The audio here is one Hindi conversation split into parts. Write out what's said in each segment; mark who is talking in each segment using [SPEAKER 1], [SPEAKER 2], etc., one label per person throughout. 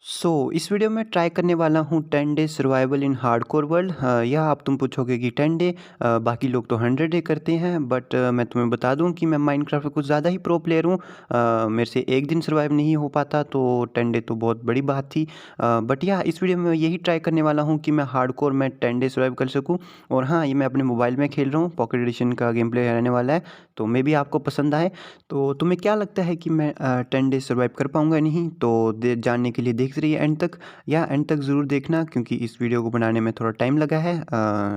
[SPEAKER 1] इस वीडियो में ट्राई करने वाला हूँ 10 डे सर्वाइवल इन हार्डकोर वर्ल्ड। यह आप तुम पूछोगे कि 10 डे, बाकी लोग तो 100 डे करते हैं, बट मैं तुम्हें बता दूं कि मैं माइनक्राफ्ट में कुछ ज़्यादा ही प्रो प्लेयर हूँ। मेरे से एक दिन सर्वाइव नहीं हो पाता, तो 10 डे तो बहुत बड़ी बात थी। बट इस वीडियो में यही ट्राई करने वाला हूँ कि मैं हार्डकोर में 10 डे सर्वाइव कर सकूँ। और हाँ, ये मैं अपने मोबाइल में खेल रहा हूँ, पॉकेट एडिशन का गेम प्ले रहने वाला है, तो मे भी आपको पसंद आए। तो तुम्हें क्या लगता है कि मैं 10 डे सर्वाइव कर पाऊँगा नहीं? तो जानने के लिए देखते रहिए एंड तक, या एंड तक ज़रूर देखना, क्योंकि इस वीडियो को बनाने में थोड़ा टाइम लगा है,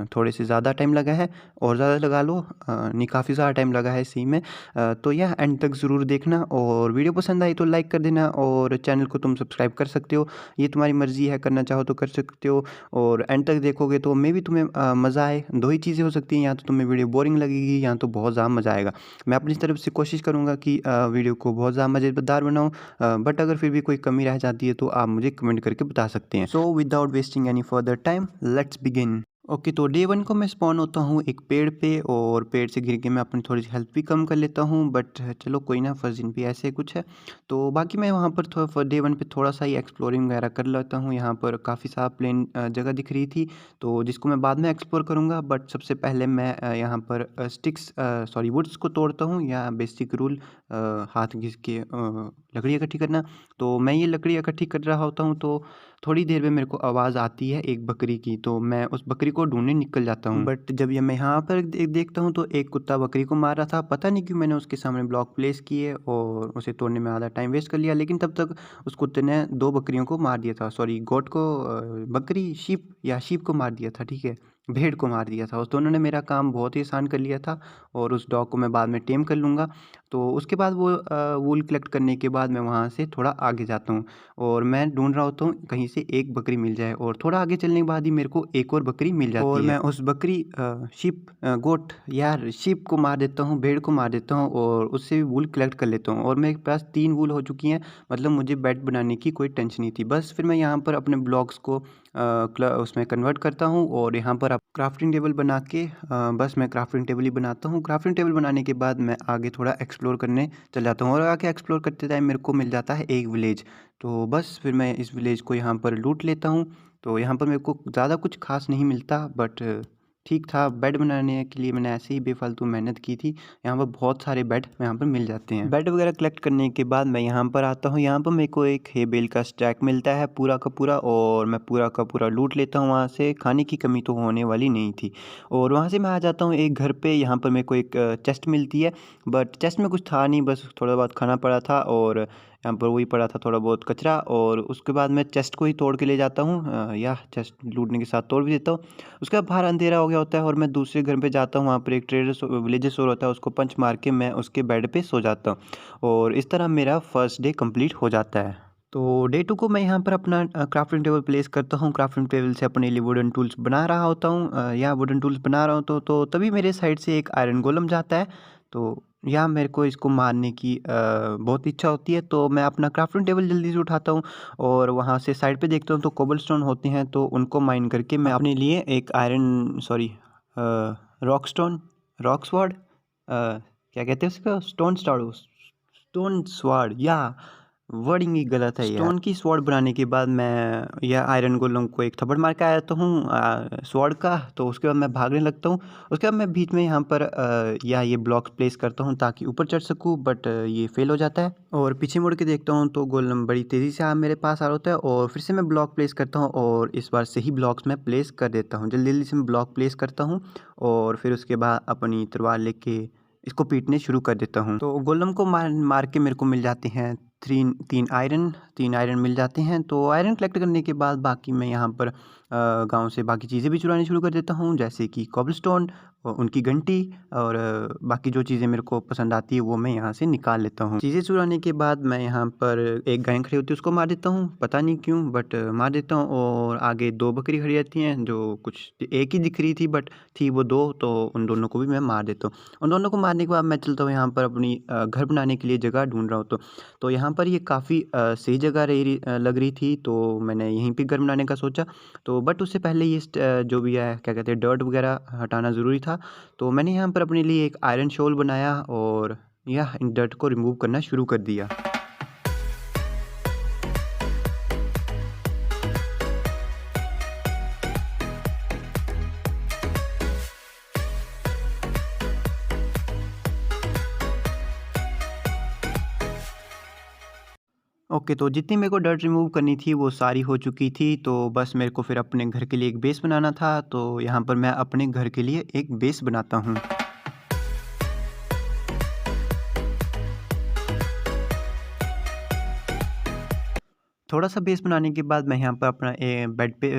[SPEAKER 1] थोड़े से ज़्यादा टाइम लगा है, और ज़्यादा लगा लो, नहीं काफ़ी ज़्यादा टाइम लगा है इसी में। तो यह एंड तक ज़रूर देखना, और वीडियो पसंद आई तो लाइक कर देना, और चैनल को तुम सब्सक्राइब कर सकते हो, ये तुम्हारी मर्ज़ी है, करना चाहो तो कर सकते हो। और एंड तक देखोगे तो मे भी तुम्हें मज़ा आए। दो ही चीज़ें हो सकती हैं, या तो तुम्हें वीडियो बोरिंग लगेगी, या तो बहुत ज़्यादा मज़ा आएगा। मैं अपनी तरफ से कोशिश करूँगा कि वीडियो को बहुत ज़्यादा मज़ेदार बनाऊँ, बट अगर फिर भी कोई कमी रह जाती है तो आप मुझे कमेंट करके बता सकते हैं। Without wasting any further time, let's begin. Okay, तो डे 1 को मैं स्पॉन होता हूँ एक पेड़ पे, और पेड़ से गिर के मैं अपनी थोड़ी सी हेल्थ भी कम कर लेता हूँ, बट चलो कोई ना, फर्स्ट दिन भी ऐसे कुछ है। तो बाकी मैं वहाँ पर थोड़ा डे 1 पे थोड़ा सा ही एक्सप्लोरिंग वगैरह कर लेता हूँ। यहाँ पर काफ़ी सारा प्लेन जगह दिख रही थी, तो जिसको मैं बाद में एक्सप्लोर करूँगा। बट सबसे पहले मैं यहाँ पर वुड्स को तोड़ता हूँ, या बेसिक रूल हाथ घिस के लकड़ी इकट्ठी करना। तो मैं ये लकड़ी इकट्ठी कर रहा होता हूँ, तो थोड़ी देर में मेरे को आवाज़ आती है एक बकरी की, तो मैं उस बकरी को ढूंढने निकल जाता हूँ। बट जब ये मैं यहाँ पर देखता हूँ, तो एक कुत्ता बकरी को मार रहा था। पता नहीं क्यों मैंने उसके सामने ब्लॉक प्लेस किए और उसे तोड़ने में आधा टाइम वेस्ट कर लिया, लेकिन तब तक उस कुत्ते ने 2 बकरियों को मार दिया था। सॉरी, गोट को, बकरी शीप को मार दिया था, ठीक है, भेड़ को मार दिया था। उस दोनों ने मेरा काम बहुत ही आसान कर लिया था, और उस डॉग को मैं बाद में टेम कर लूँगा। तो उसके बाद वो वूल कलेक्ट करने के बाद मैं वहाँ से थोड़ा आगे जाता हूँ, और मैं ढूंढ रहा होता हूँ कहीं से एक बकरी मिल जाए, और थोड़ा आगे चलने के बाद ही मेरे को एक और बकरी मिल जाती है, और मैं उस शीप को मार देता हूँ, भेड़ को मार देता हूँ, और उससे भी वूल कलेक्ट कर लेता हूँ। और मेरे पास 3 वूल हो चुकी हैं, मतलब मुझे बेड बनाने की कोई टेंशन नहीं थी। बस फिर मैं यहाँ पर अपने ब्लॉक्स को उसमें कन्वर्ट करता हूँ, और यहाँ पर अब क्राफ्टिंग टेबल बना के, बस मैं क्राफ्टिंग टेबल ही बनाता हूँ। क्राफ्टिंग टेबल बनाने के बाद मैं आगे थोड़ा एक्सप्लोर करने चल जाता हूँ, और आगे एक्सप्लोर करते टाइम मेरे को मिल जाता है एक विलेज। तो बस फिर मैं इस विलेज को यहाँ पर लूट लेता हूँ। तो यहाँ पर मेरे को ज़्यादा कुछ खास नहीं मिलता, बट ठीक था। बेड बनाने के लिए मैंने ऐसे ही बेफालतू मेहनत की थी। यहाँ पर बहुत सारे बेड यहाँ पर मिल जाते हैं। बेड वगैरह कलेक्ट करने के बाद मैं यहाँ पर आता हूँ। यहाँ पर मेरे को एक हे बेल का स्टैक मिलता है पूरा का पूरा, और मैं पूरा का पूरा लूट लेता हूँ वहाँ से। खाने की कमी तो होने वाली नहीं थी। और वहाँ से मैं आ जाता हूँ एक घर पे। यहाँ पर मेरे को एक चेस्ट मिलती है, बट चेस्ट में कुछ था नहीं, बस थोड़ा बहुत खाना पड़ा था, और यहाँ पर वही पड़ा था थोड़ा बहुत कचरा। और उसके बाद मैं चेस्ट को ही तोड़ के ले जाता हूँ, या चेस्ट लूटने के साथ तोड़ भी देता हूँ। उसके बाद बाहर अंधेरा हो गया होता है, और मैं दूसरे घर पे जाता हूँ। वहाँ पर एक विलेजर स्टोर होता है, उसको पंच मार के मैं उसके बेड पे सो जाता हूँ, और इस तरह मेरा फर्स्ट डे कंप्लीट हो जाता है। तो डे 2 को मैं यहाँ पर अपना क्राफ्टिंग टेबल प्लेस करता हूँ। क्राफ्टिंग टेबल से अपने लिए वुडन टूल्स बना रहा होता हूँ, या वुडन टूल्स बना रहा हूँ, तो तभी मेरे साइड से एक आयरन गोलम जाता है। तो या मेरे को इसको मारने की बहुत इच्छा होती है, तो मैं अपना क्राफ्टिंग टेबल जल्दी से उठाता हूँ, और वहाँ से साइड पे देखता हूँ तो कोबलस्टोन होते हैं, तो उनको माइन करके मैं अपने लिए एक रॉक स्वॉर्ड, क्या कहते हैं उसका, स्टोन स्वॉर्ड, या वर्डिंग ही गलत है यार। स्टोन की स्वॉर्ड बनाने के बाद मैं यह आयरन गोलम को एक थप्पड़ मार के आया तो हूँ स्वॉर्ड का। तो उसके बाद मैं भागने लगता हूँ। उसके बाद मैं बीच में यहाँ पर ये ब्लॉक्स प्लेस करता हूँ ताकि ऊपर चढ़ सकूँ, बट ये फेल हो जाता है। और पीछे मुड़ के देखता हूँ तो गोलम बड़ी तेज़ी से मेरे पास आ रहा होता है, और फिर से मैं ब्लॉक प्लेस करता हूँ, और इस बार सही ब्लॉक्स मैं प्लेस कर देता हूँ। जल्दी जल्दी से मैं ब्लॉक प्लेस करता हूँ, और फिर उसके बाद अपनी तलवार लेके इसको पीटने शुरू कर देता हूँ। तो गोलम को मार के मेरे को मिल जाते हैं तीन आयरन मिल जाते हैं। तो आयरन कलेक्ट करने के बाद बाकी मैं यहाँ पर गांव से बाकी चीज़ें भी चुरानी शुरू कर देता हूँ, जैसे कि कॉबलस्टोन, उनकी घंटी, और बाकी जो चीज़ें मेरे को पसंद आती है वो मैं यहाँ से निकाल लेता हूँ। चीज़ें चुराने के बाद मैं यहाँ पर एक गाय खड़ी होती है, उसको मार देता हूँ, पता नहीं क्यों, बट मार देता हूँ। और आगे 2 बकरी खड़ी रहती हैं, जो कुछ एक ही दिख रही थी बट थी वो 2, तो उन दोनों को भी मैं मार देता हूँ। उन दोनों को मारने के बाद मैं चलता हूँ यहाँ पर अपनी घर बनाने के लिए जगह ढूंढ रहा हूँ। तो यहाँ पर ये काफ़ी सही जगह लग रही थी, तो मैंने यहीं पे घर बनाने का सोचा। तो बट उससे पहले जो भी है, क्या कहते हैं, डर्ट वगैरह हटाना ज़रूरी था। तो मैंने यहाँ पर अपने लिए एक आयरन शोल बनाया, और यह इन डर्ट को रिमूव करना शुरू कर दिया। ओके, तो जितनी मेरे को डर्ट रिमूव करनी थी वो सारी हो चुकी थी, तो बस मेरे को फिर अपने घर के लिए एक बेस बनाना था। तो यहाँ पर मैं अपने घर के लिए एक बेस बनाता हूँ। थोड़ा-सा बेस बनाने के बाद मैं यहाँ पर अपना बेड पे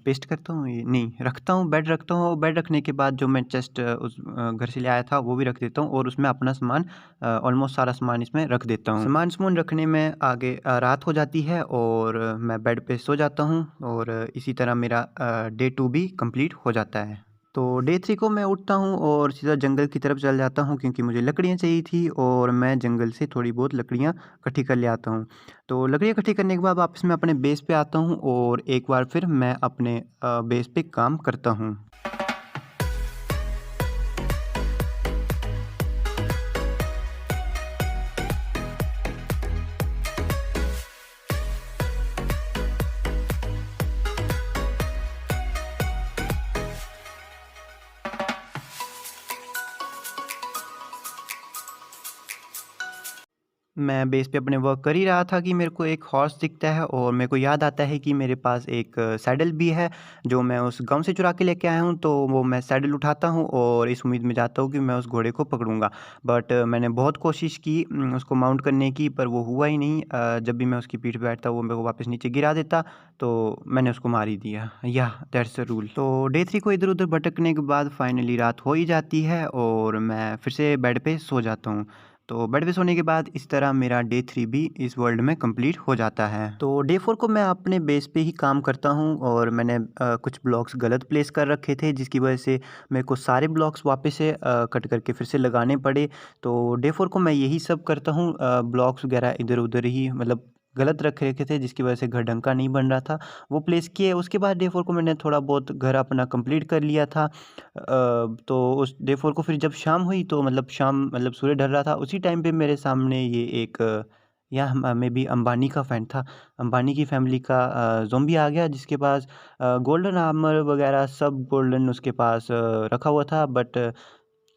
[SPEAKER 1] पेस्ट करता हूँ, ये नहीं रखता हूँ, बेड रखता हूँ। बेड रखने के बाद जो मैं चेस्ट उस घर से ले आया था वो भी रख देता हूँ और उसमें अपना सामान ऑलमोस्ट सारा सामान इसमें रख देता हूँ। सामान-समून रखने में आगे रात हो जाती है और मैं बेड पे सो जाता हूँ और इसी तरह मेरा डे 2 भी कंप्लीट हो जाता है। तो डे 3 को मैं उठता हूँ और सीधा जंगल की तरफ चल जाता हूँ क्योंकि मुझे लकड़ियाँ चाहिए थी और मैं जंगल से थोड़ी बहुत लकड़ियाँ इकट्ठी कर ले आता हूँ। तो लकड़ियाँ इकट्ठी करने के बाद वापस मैं अपने बेस पे आता हूँ और एक बार फिर मैं अपने बेस पे काम करता हूँ। मैं बेस पे अपने वर्क कर ही रहा था कि मेरे को एक हॉर्स दिखता है और मेरे को याद आता है कि मेरे पास एक सैडल भी है जो मैं उस गांव से चुरा के लेके आया हूँ। तो वो मैं सैडल उठाता हूँ और इस उम्मीद में जाता हूँ कि मैं उस घोड़े को पकड़ूंगा। बट मैंने बहुत कोशिश की उसको माउंट करने की, पर वो हुआ ही नहीं। जब भी मैं उसकी पीठ पे बैठता वो मेरे को वापस नीचे गिरा देता, तो मैंने उसको मार ही दिया। या दैट्स द रूल। तो डे 3 को इधर उधर भटकने के बाद फाइनली रात हो ही जाती है और मैं फिर से बेड पे सो जाता हूँ। तो बेड पे सोने के बाद इस तरह मेरा डे 3 भी इस वर्ल्ड में कंप्लीट हो जाता है। तो डे 4 को मैं अपने बेस पे ही काम करता हूँ और मैंने कुछ ब्लॉक्स गलत प्लेस कर रखे थे जिसकी वजह से मेरे को सारे ब्लॉक्स वापस से कट करके फिर से लगाने पड़े। तो डे 4 को मैं यही सब करता हूँ, ब्लॉक्स वगैरह इधर उधर ही मतलब गलत रख रखे थे जिसकी वजह से घर ढंग का नहीं बन रहा था, वो प्लेस किए। उसके बाद डे 4 को मैंने थोड़ा बहुत घर अपना कंप्लीट कर लिया था। तो उस डे 4 को फिर जब शाम हुई तो मतलब शाम मतलब सूर्य ढल रहा था, उसी टाइम पे मेरे सामने ये एक या मे बी अंबानी का फैन था। अंबानी की फैमिली का ज़ॉम्बी आ गया जिसके पास गोल्डन आर्मर वगैरह सब गोल्डन उसके पास रखा हुआ था। बट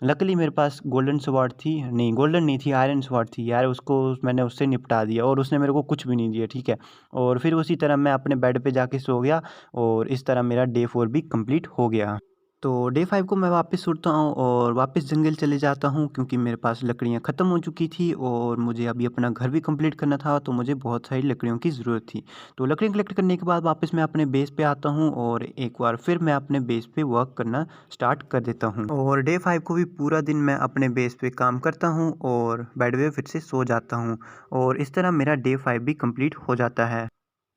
[SPEAKER 1] लकीली मेरे पास गोल्डन स्वॉर्ड थी, नहीं गोल्डन नहीं थी, आयरन स्वॉर्ड थी यार। उसको मैंने उससे निपटा दिया और उसने मेरे को कुछ भी नहीं दिया, ठीक है। और फिर उसी तरह मैं अपने बेड पे जाके सो गया और इस तरह मेरा डे 4 भी कंप्लीट हो गया। तो डे 5 को मैं वापस उठता हूँ और वापस जंगल चले जाता हूँ क्योंकि मेरे पास लकड़ियाँ ख़त्म हो चुकी थी और मुझे अभी अपना घर भी कंप्लीट करना था, तो मुझे बहुत सारी लकड़ियों की ज़रूरत थी। तो लकड़ियाँ कलेक्ट करने के बाद वापस मैं अपने बेस पे आता हूँ और एक बार फिर मैं अपने बेस पे वर्क करना स्टार्ट कर देता हूँ और डे 5 को भी पूरा दिन मैं अपने बेस पे काम करता हूँ और बेड पे फिर से सो जाता हूँ और इस तरह मेरा डे 5 भी कंप्लीट हो जाता है।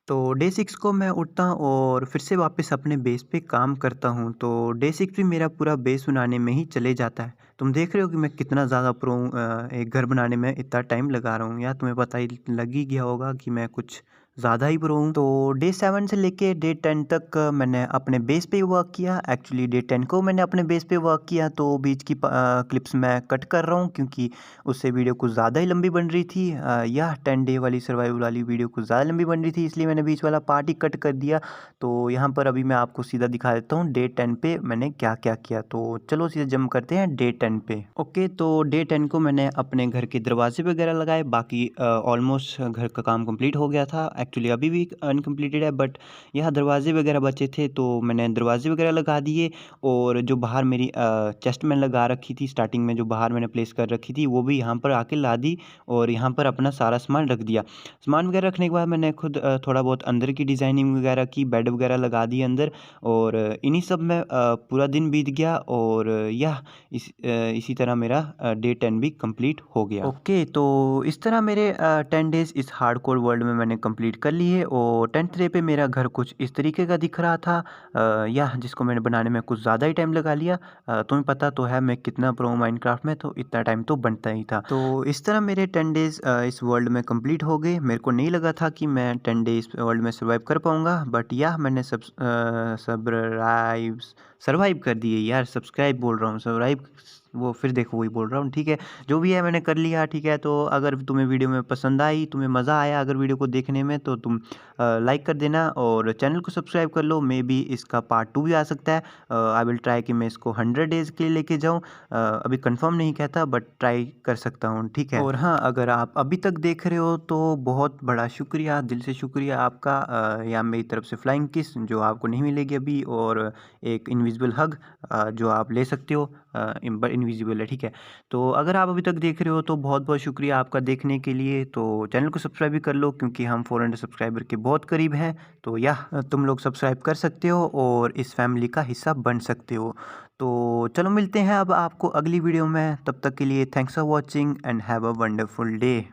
[SPEAKER 1] तो डे 6 को मैं उठता हूँ और फिर से वापस अपने बेस पे काम करता हूँ। तो डे 6 भी मेरा पूरा बेस बनाने में ही चले जाता है। तुम देख रहे हो कि मैं कितना ज़्यादा प्रो हूँ, एक घर बनाने में इतना टाइम लगा रहा हूँ। यार तुम्हें पता ही लग ही गया होगा कि मैं कुछ ज़्यादा ही प्रो हूँ। तो डे 7 से लेके डे 10 तक मैंने अपने बेस पे ही वर्क किया। एक्चुअली डे 10 को मैंने अपने बेस पे वर्क किया, तो बीच की क्लिप्स मैं कट कर रहा हूँ क्योंकि उससे वीडियो कुछ ज़्यादा ही लंबी बन रही थी। यह 10 डे वाली सर्वाइवल वाली वीडियो कुछ ज़्यादा लंबी बन रही थी, इसलिए मैंने बीच वाला पार्ट ही कट कर दिया। तो यहाँ पर अभी मैं आपको सीधा दिखा देता हूँ डे 10 पे मैंने क्या क्या किया। तो चलो सीधा जंप करते हैं डे 10 पे। ओके, तो डे 10 को मैंने अपने घर के दरवाजे वगैरह लगाए, बाकी ऑलमोस्ट घर का काम कंप्लीट हो गया था। एक्चुअली अभी भी अनकम्प्लीटेड है, बट यहाँ दरवाजे वगैरह बचे थे तो मैंने दरवाजे वगैरह लगा दिए। और जो बाहर मेरी चेस्ट में लगा रखी थी स्टार्टिंग में, जो बाहर मैंने प्लेस कर रखी थी, वो भी यहाँ पर आके ला दी और यहाँ पर अपना सारा सामान रख दिया। सामान वगैरह रखने के बाद मैंने खुद थोड़ा बहुत अंदर की डिज़ाइनिंग वगैरह की, बेड वगैरह लगा दिए अंदर। और इन्हीं सब में पूरा दिन बीत गया और यह इसी तरह मेरा डे 10 भी कंप्लीट हो गया। ओके, तो इस तरह मेरे 10 डेज़ इस हार्डकोर वर्ल्ड में मैंने कंप्लीट कर लिए और 10th डे पे मेरा घर कुछ इस तरीके का दिख रहा था, या जिसको मैंने बनाने में कुछ ज़्यादा ही टाइम लगा लिया। तुम्हें पता तो है मैं कितना प्रो माइनक्राफ्ट में, तो इतना टाइम तो बनता ही था। तो इस तरह मेरे 10 डेज़ इस वर्ल्ड में कंप्लीट हो गए। मेरे को नहीं लगा था कि मैं 10 डेज़ वर्ल्ड में सर्वाइव कर पाऊँगा, बट यह मैंने सर्वाइव कर दिए यार, सब्सक्राइब बोल रहा हूँ, सर्वाइव वो फिर देखो वही बोल रहा हूँ, ठीक है। जो भी है मैंने कर लिया, ठीक है। तो अगर तुम्हें वीडियो में पसंद आई, तुम्हें मज़ा आया अगर वीडियो को देखने में, तो तुम लाइक कर देना और चैनल को सब्सक्राइब कर लो। मे बी इसका पार्ट 2 भी आ सकता है। आई विल ट्राई कि मैं इसको 100 डेज़ के लिए लेके जाऊँ। अभी कंफर्म नहीं कहता बट ट्राई कर सकता हूँ, ठीक है। और हाँ, अगर आप अभी तक देख रहे हो तो बहुत बड़ा शुक्रिया, दिल से शुक्रिया आपका। या मेरी तरफ से फ्लाइंग किस जो आपको नहीं मिलेगी अभी, और एक इनविजिबल हग जो आप ले सकते हो, इनविजिबल है, ठीक है। तो अगर आप अभी तक देख रहे हो तो बहुत बहुत शुक्रिया आपका देखने के लिए। तो चैनल को सब्सक्राइब भी कर लो क्योंकि हम 400 सब्सक्राइबर के बहुत करीब हैं। तो या तुम लोग सब्सक्राइब कर सकते हो और इस फैमिली का हिस्सा बन सकते हो। तो चलो मिलते हैं अब आपको अगली वीडियो में। तब तक के लिए thanks for watching and have a wonderful day.